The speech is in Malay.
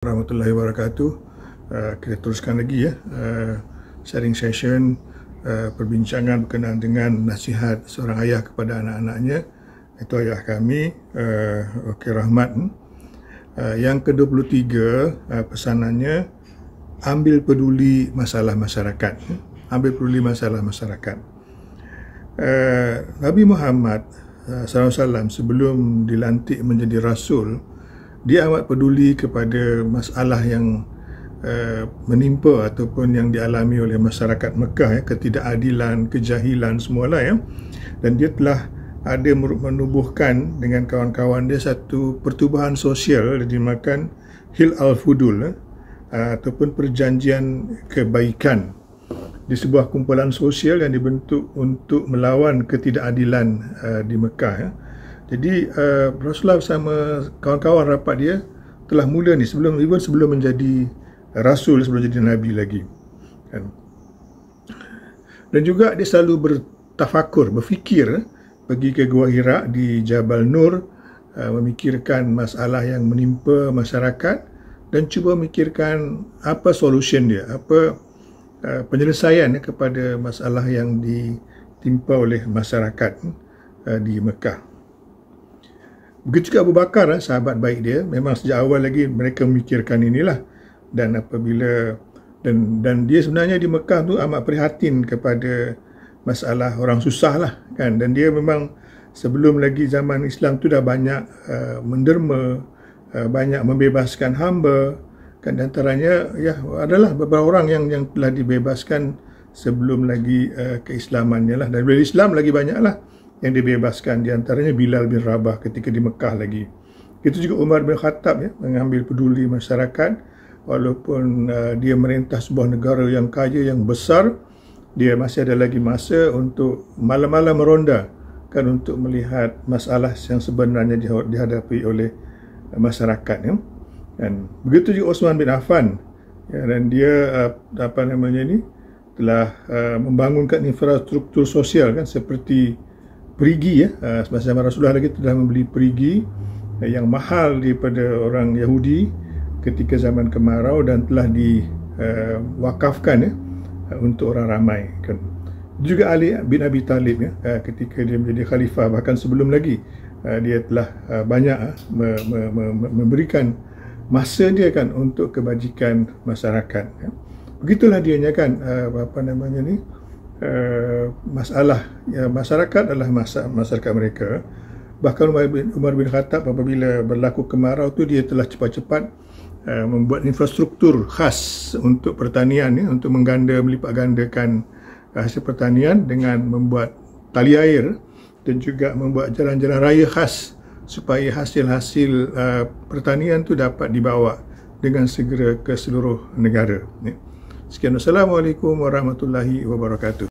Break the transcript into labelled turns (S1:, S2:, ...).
S1: Warahmatullahi wabarakatuh. Kita teruskan lagi sharing session perbincangan berkenaan dengan nasihat seorang ayah kepada anak-anaknya. Itu ayah kami, Okey Rahmat. Yang ke-23 pesanannya, ambil peduli masalah masyarakat. Ambil peduli masalah masyarakat. Nabi Muhammad SAW sebelum dilantik menjadi Rasul, dia amat peduli kepada masalah yang menimpa ataupun yang dialami oleh masyarakat Mekah, ketidakadilan, kejahilan semualah. Dan dia telah ada menubuhkan dengan kawan-kawan dia satu pertubuhan sosial yang dinamakan Hil Al-Fudul, ataupun perjanjian kebaikan, di sebuah kumpulan sosial yang dibentuk untuk melawan ketidakadilan di Mekah. Jadi Rasulullah sama kawan-kawan rapat dia telah mula ni sebelum menjadi Rasul, sebelum jadi Nabi lagi. Dan juga dia selalu bertafakur, berfikir, pergi ke Gua Hira di Jabal Nur, memikirkan masalah yang menimpa masyarakat dan cuba memikirkan apa solution dia, apa penyelesaian kepada masalah yang ditimpa oleh masyarakat di Mekah. Begitu juga Abu Bakar, sahabat baik dia, memang sejak awal lagi mereka memikirkan inilah. Dan apabila dan dia sebenarnya di Mekah tu amat prihatin kepada masalah orang susah lah kan. Dan dia memang sebelum lagi zaman Islam tu dah banyak menderma, banyak membebaskan hamba kan. Di antaranya adalah beberapa orang yang telah dibebaskan sebelum lagi keislamannya lah. Dan bila Islam lagi banyak lah yang dibebaskan, di antaranya Bilal bin Rabah ketika di Mekah lagi. Itu juga Umar bin Khattab mengambil peduli masyarakat. Walaupun dia merintah sebuah negara yang kaya, yang besar, dia masih ada lagi masa untuk malam-malam meronda kan, untuk melihat masalah yang sebenarnya dihadapi oleh masyarakat. Dan begitu juga Osman bin Affan, dan dia telah membangunkan infrastruktur sosial kan, seperti perigi masa zaman Rasulullah lagi telah membeli perigi yang mahal daripada orang Yahudi ketika zaman kemarau dan telah diwakafkan untuk orang ramai kan. Juga Ali bin Abi Talib ketika dia menjadi khalifah, bahkan sebelum lagi dia telah banyak memberikan masa dia kan untuk kebajikan masyarakat. Begitulah dianya kan, masalah masyarakat adalah masyarakat mereka. Bahkan Umar bin Khattab apabila berlaku kemarau tu, dia telah cepat-cepat membuat infrastruktur khas untuk pertanian, untuk melipat gandakan hasil pertanian dengan membuat tali air dan juga membuat jalan-jalan raya khas supaya hasil-hasil pertanian tu dapat dibawa dengan segera ke seluruh negara. Sekian, Assalamualaikum warahmatullahi wabarakatuh.